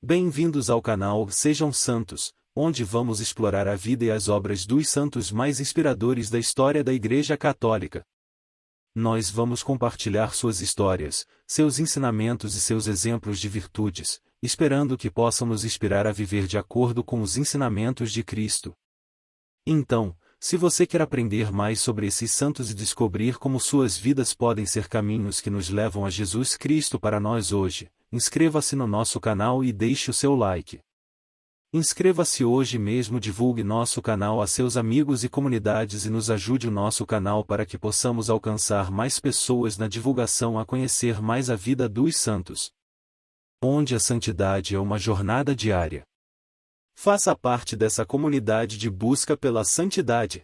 Bem-vindos ao canal Sejam Santos, onde vamos explorar a vida e as obras dos santos mais inspiradores da história da Igreja Católica. Nós vamos compartilhar suas histórias, seus ensinamentos e seus exemplos de virtudes, esperando que possam nos inspirar a viver de acordo com os ensinamentos de Cristo. Então, se você quer aprender mais sobre esses santos e descobrir como suas vidas podem ser caminhos que nos levam a Jesus Cristo para nós hoje, inscreva-se no nosso canal e deixe o seu like. Inscreva-se hoje mesmo, divulgue nosso canal a seus amigos e comunidades e nos ajude o nosso canal para que possamos alcançar mais pessoas na divulgação a conhecer mais a vida dos santos. Onde a santidade é uma jornada diária. Faça parte dessa comunidade de busca pela santidade.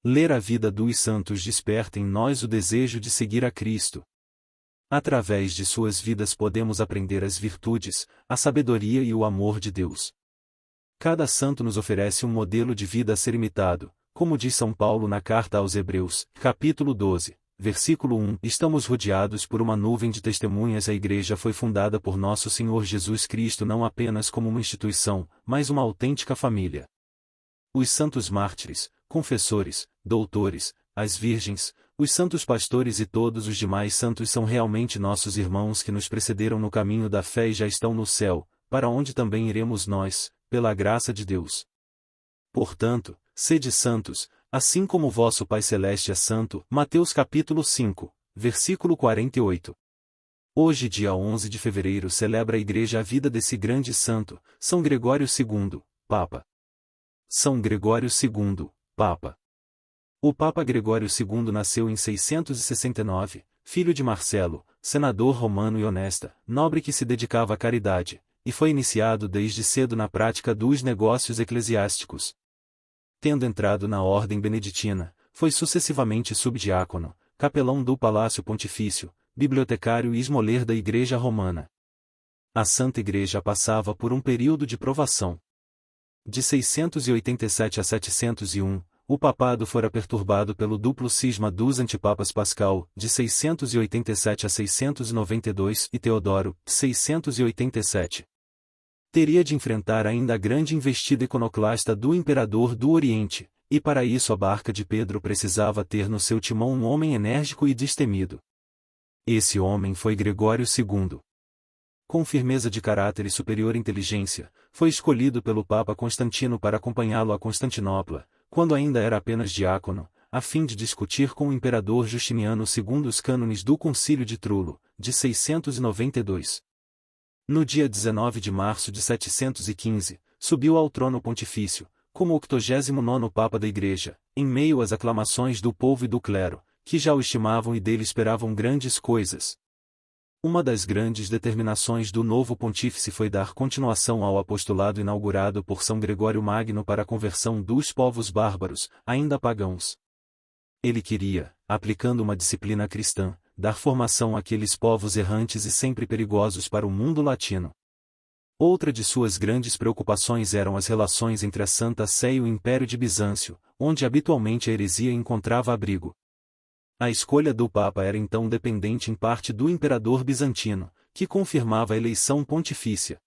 Ler a vida dos santos desperta em nós o desejo de seguir a Cristo. Através de suas vidas podemos aprender as virtudes, a sabedoria e o amor de Deus. Cada santo nos oferece um modelo de vida a ser imitado, como diz São Paulo na carta aos Hebreus, capítulo 12, versículo 1. Estamos rodeados por uma nuvem de testemunhas. A Igreja foi fundada por nosso Senhor Jesus Cristo não apenas como uma instituição, mas uma autêntica família. Os santos mártires, confessores, doutores, as virgens, os santos pastores e todos os demais santos são realmente nossos irmãos que nos precederam no caminho da fé e já estão no céu, para onde também iremos nós, pela graça de Deus. Portanto, sede santos, assim como vosso Pai Celeste é santo. Mateus capítulo 5, versículo 48. Hoje, dia 11 de fevereiro, celebra a Igreja a vida desse grande santo, São Gregório II, Papa. São Gregório II, Papa. O Papa Gregório II nasceu em 669, filho de Marcelo, senador romano e honesta, nobre que se dedicava à caridade, e foi iniciado desde cedo na prática dos negócios eclesiásticos. Tendo entrado na ordem beneditina, foi sucessivamente subdiácono, capelão do Palácio Pontifício, bibliotecário e esmoler da Igreja Romana. A Santa Igreja passava por um período de provação. De 687 a 701, o papado fora perturbado pelo duplo cisma dos antipapas Pascal, de 687 a 692, e Teodoro, 687. Teria de enfrentar ainda a grande investida iconoclasta do imperador do Oriente, e para isso a barca de Pedro precisava ter no seu timão um homem enérgico e destemido. Esse homem foi Gregório II. Com firmeza de caráter e superior inteligência, foi escolhido pelo Papa Constantino para acompanhá-lo a Constantinopla, quando ainda era apenas diácono, a fim de discutir com o imperador Justiniano II os cânones do Concílio de Trullo, de 692. No dia 19 de março de 715, subiu ao trono pontifício, como o 89º Papa da Igreja, em meio às aclamações do povo e do clero, que já o estimavam e dele esperavam grandes coisas. Uma das grandes determinações do novo pontífice foi dar continuação ao apostolado inaugurado por São Gregório Magno para a conversão dos povos bárbaros, ainda pagãos. Ele queria, aplicando uma disciplina cristã, dar formação àqueles povos errantes e sempre perigosos para o mundo latino. Outra de suas grandes preocupações eram as relações entre a Santa Sé e o Império de Bizâncio, onde habitualmente a heresia encontrava abrigo. A escolha do Papa era então dependente em parte do imperador bizantino, que confirmava a eleição pontifícia.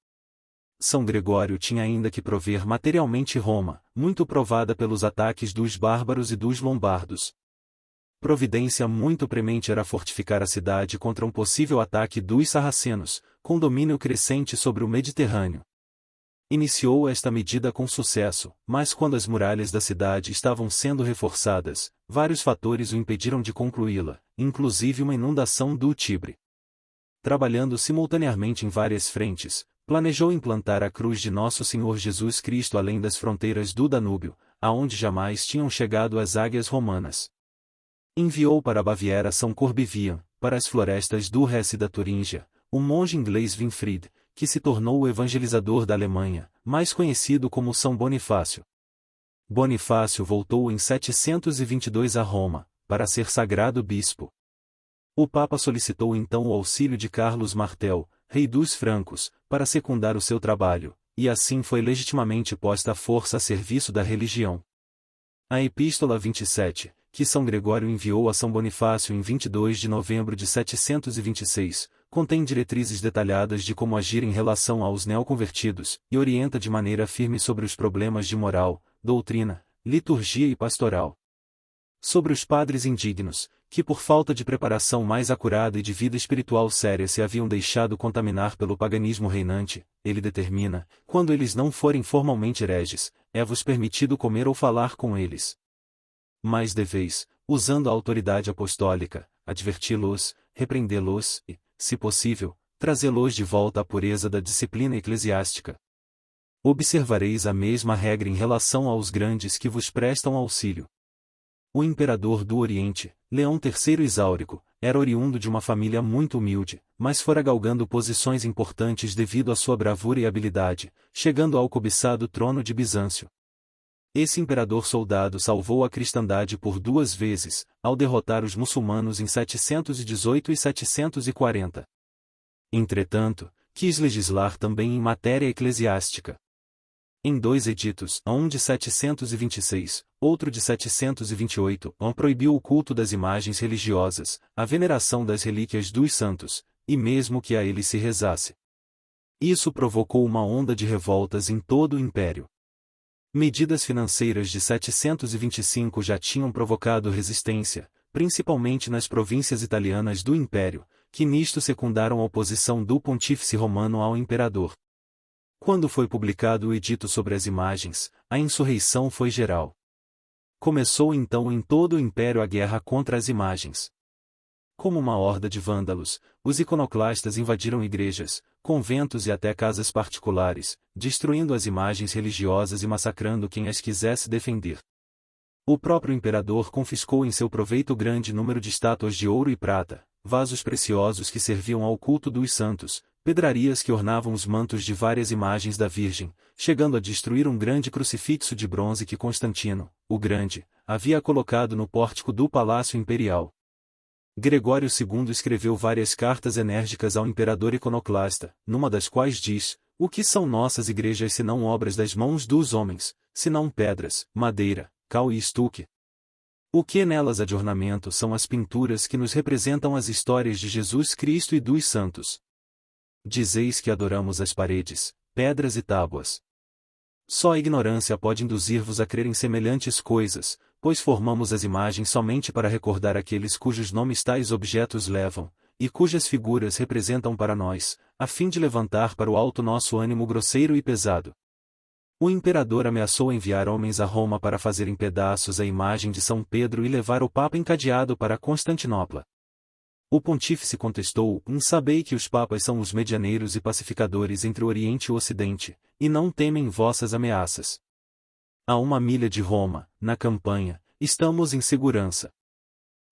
São Gregório tinha ainda que prover materialmente Roma, muito provada pelos ataques dos bárbaros e dos lombardos. Providência muito premente era fortificar a cidade contra um possível ataque dos sarracenos, com domínio crescente sobre o Mediterrâneo. Iniciou esta medida com sucesso, mas quando as muralhas da cidade estavam sendo reforçadas, vários fatores o impediram de concluí-la, inclusive uma inundação do Tibre. trabalhando simultaneamente em várias frentes, planejou implantar a cruz de Nosso Senhor Jesus Cristo além das fronteiras do Danúbio, aonde jamais tinham chegado as águias romanas. Enviou para a Baviera São Corbivian, para as florestas do Hesse e da Turíngia, o monge inglês Winfried, que se tornou o evangelizador da Alemanha, mais conhecido como São Bonifácio. Bonifácio voltou em 722 a Roma, para ser sagrado bispo. O Papa solicitou então o auxílio de Carlos Martel, rei dos francos, para secundar o seu trabalho, e assim foi legitimamente posta a força a serviço da religião. A Epístola 27, que São Gregório enviou a São Bonifácio em 22 de novembro de 726, contém diretrizes detalhadas de como agir em relação aos neoconvertidos, e orienta de maneira firme sobre os problemas de moral, doutrina, liturgia e pastoral. Sobre os padres indignos, que por falta de preparação mais acurada e de vida espiritual séria se haviam deixado contaminar pelo paganismo reinante, ele determina, quando eles não forem formalmente hereges, é-vos permitido comer ou falar com eles. Mas deveis, usando a autoridade apostólica, adverti-los, repreendê-los e, se possível, trazê-los de volta à pureza da disciplina eclesiástica. Observareis a mesma regra em relação aos grandes que vos prestam auxílio. O imperador do Oriente, Leão III Exáurico, era oriundo de uma família muito humilde, mas fora galgando posições importantes devido à sua bravura e habilidade, chegando ao cobiçado trono de Bizâncio. Esse imperador soldado salvou a cristandade por 2 vezes, ao derrotar os muçulmanos em 718 e 740. Entretanto, quis legislar também em matéria eclesiástica. Em 2 editos, um de 726, outro de 728, proibiu o culto das imagens religiosas, a veneração das relíquias dos santos, e mesmo que a eles se rezasse. Isso provocou uma onda de revoltas em todo o império. Medidas financeiras de 725 já tinham provocado resistência, principalmente nas províncias italianas do império, que nisto secundaram a oposição do pontífice romano ao imperador. Quando foi publicado o edito sobre as imagens, a insurreição foi geral. Começou então em todo o império a guerra contra as imagens. Como uma horda de vândalos, os iconoclastas invadiram igrejas, conventos e até casas particulares, destruindo as imagens religiosas e massacrando quem as quisesse defender. O próprio imperador confiscou em seu proveito grande número de estátuas de ouro e prata, vasos preciosos que serviam ao culto dos santos, pedrarias que ornavam os mantos de várias imagens da Virgem, chegando a destruir um grande crucifixo de bronze que Constantino, o Grande, havia colocado no pórtico do Palácio Imperial. Gregório II escreveu várias cartas enérgicas ao imperador iconoclasta, numa das quais diz: o que são nossas igrejas senão obras das mãos dos homens, senão pedras, madeira, cal e estuque? O que nelas há de ornamento são as pinturas que nos representam as histórias de Jesus Cristo e dos santos. Dizeis que adoramos as paredes, pedras e tábuas. Só a ignorância pode induzir-vos a crer em semelhantes coisas, pois formamos as imagens somente para recordar aqueles cujos nomes tais objetos levam, e cujas figuras representam para nós, a fim de levantar para o alto nosso ânimo grosseiro e pesado. O imperador ameaçou enviar homens a Roma para fazer em pedaços a imagem de São Pedro e levar o Papa encadeado para Constantinopla. O pontífice contestou: sabei que os papas são os medianeiros e pacificadores entre o Oriente e o Ocidente, e não temem vossas ameaças. A 1 milha de Roma, na campanha, estamos em segurança.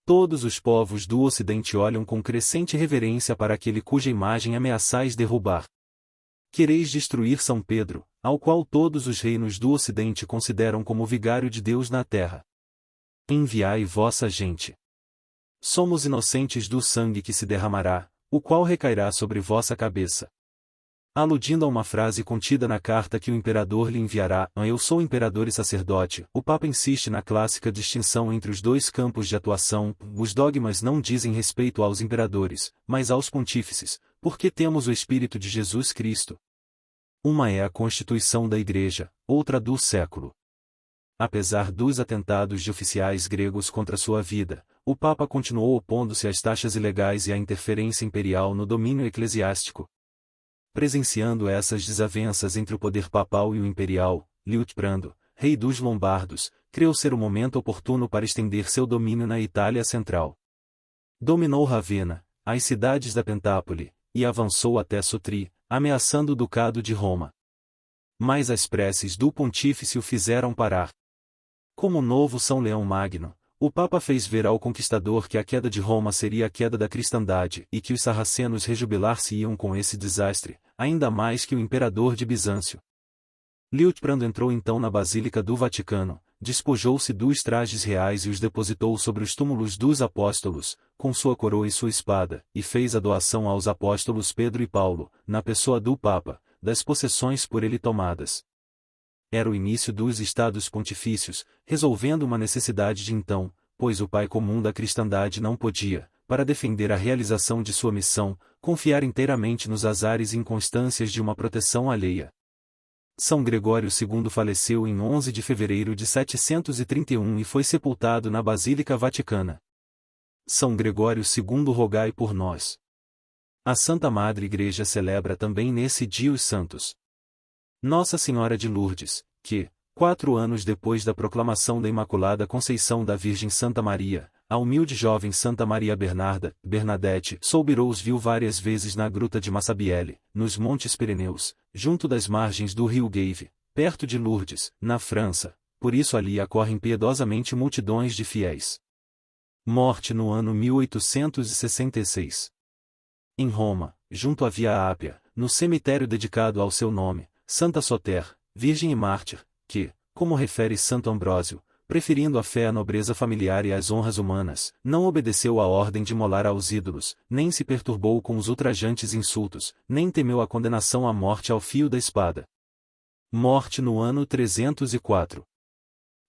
Todos os povos do Ocidente olham com crescente reverência para aquele cuja imagem ameaçais derrubar. Quereis destruir São Pedro, ao qual todos os reinos do Ocidente consideram como vigário de Deus na terra. Enviai vossa gente. Somos inocentes do sangue que se derramará, o qual recairá sobre vossa cabeça. Aludindo a uma frase contida na carta que o imperador lhe enviará: eu sou imperador e sacerdote, o Papa insiste na clássica distinção entre os 2 campos de atuação. Os dogmas não dizem respeito aos imperadores, mas aos pontífices, porque temos o Espírito de Jesus Cristo. Uma é a Constituição da Igreja, outra do século. Apesar dos atentados de oficiais gregos contra sua vida, o Papa continuou opondo-se às taxas ilegais e à interferência imperial no domínio eclesiástico. Presenciando essas desavenças entre o poder papal e o imperial, Liutprando, rei dos Lombardos, creu ser o momento oportuno para estender seu domínio na Itália central. Dominou Ravenna, as cidades da Pentápole, e avançou até Sutri, ameaçando o ducado de Roma. Mas as preces do pontífice o fizeram parar. Como novo São Leão Magno, o Papa fez ver ao conquistador que a queda de Roma seria a queda da cristandade e que os sarracenos rejubilar-se-iam com esse desastre, ainda mais que o imperador de Bizâncio. Liutprando entrou então na Basílica do Vaticano, despojou-se dos trajes reais e os depositou sobre os túmulos dos apóstolos, com sua coroa e sua espada, e fez a doação aos apóstolos Pedro e Paulo, na pessoa do Papa, das possessões por ele tomadas. Era o início dos Estados Pontifícios, resolvendo uma necessidade de então, pois o pai comum da cristandade não podia, para defender a realização de sua missão, confiar inteiramente nos azares e inconstâncias de uma proteção alheia. São Gregório II faleceu em 11 de fevereiro de 731 e foi sepultado na Basílica Vaticana. São Gregório II, rogai por nós. A Santa Madre Igreja celebra também nesse dia os santos. Nossa Senhora de Lourdes, que, 4 anos depois da proclamação da Imaculada Conceição da Virgem Santa Maria, a humilde jovem Santa Maria Bernadette Soubirous viu várias vezes na gruta de Massabielle, nos Montes Pirineus, junto das margens do rio Gave, perto de Lourdes, na França, por isso ali acorrem piedosamente multidões de fiéis. Morte no ano 1866. Em Roma, junto à Via Ápia, no cemitério dedicado ao seu nome, Santa Soter, virgem e mártir, que, como refere Santo Ambrósio, preferindo a fé à nobreza familiar e às honras humanas, não obedeceu à ordem de molar aos ídolos, nem se perturbou com os ultrajantes insultos, nem temeu a condenação à morte ao fio da espada. Morte no ano 304.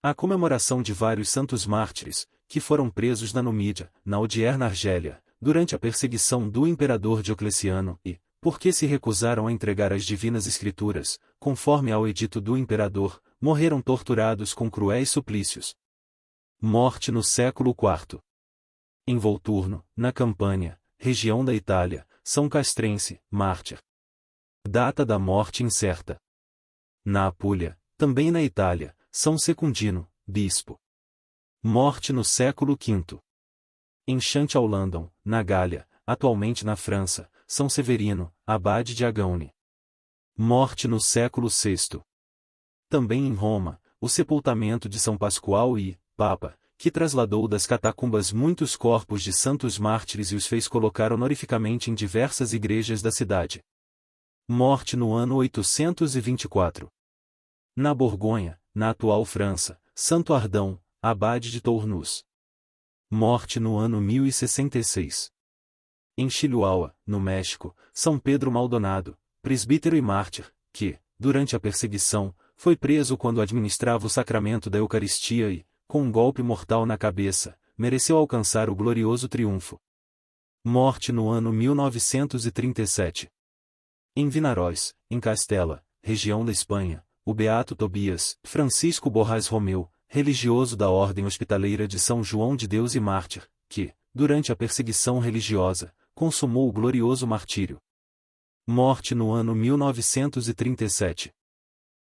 A comemoração de vários santos mártires, que foram presos na Numídia, na odierna Argélia, durante a perseguição do imperador Diocleciano e, porque se recusaram a entregar as divinas escrituras, conforme ao edito do imperador, morreram torturados com cruéis suplícios. Morte no século IV. Em Volturno, na Campânia, região da Itália, São Castrense, mártir. Data da morte incerta. Na Apulia, também na Itália, São Secundino, bispo. Morte no século V. Em Châtillon, na Gália, atualmente na França, São Severino, abade de Agaune. Morte no século VI. Também em Roma, o sepultamento de São Pascoal I, Papa, que trasladou das catacumbas muitos corpos de santos mártires e os fez colocar honorificamente em diversas igrejas da cidade. Morte no ano 824. Na Borgonha, na atual França, Santo Ardão, abade de Tournus. Morte no ano 1066. Em Chihuahua, no México, São Pedro Maldonado, presbítero e mártir, que, durante a perseguição, foi preso quando administrava o sacramento da Eucaristia e, com um golpe mortal na cabeça, mereceu alcançar o glorioso triunfo. Morte no ano 1937. Em Vinarós, em Castela, região da Espanha, o beato Tobias Francisco Borrás Romeu, religioso da Ordem Hospitaleira de São João de Deus e mártir, que, durante a perseguição religiosa, consumou o glorioso martírio. Morte no ano 1937.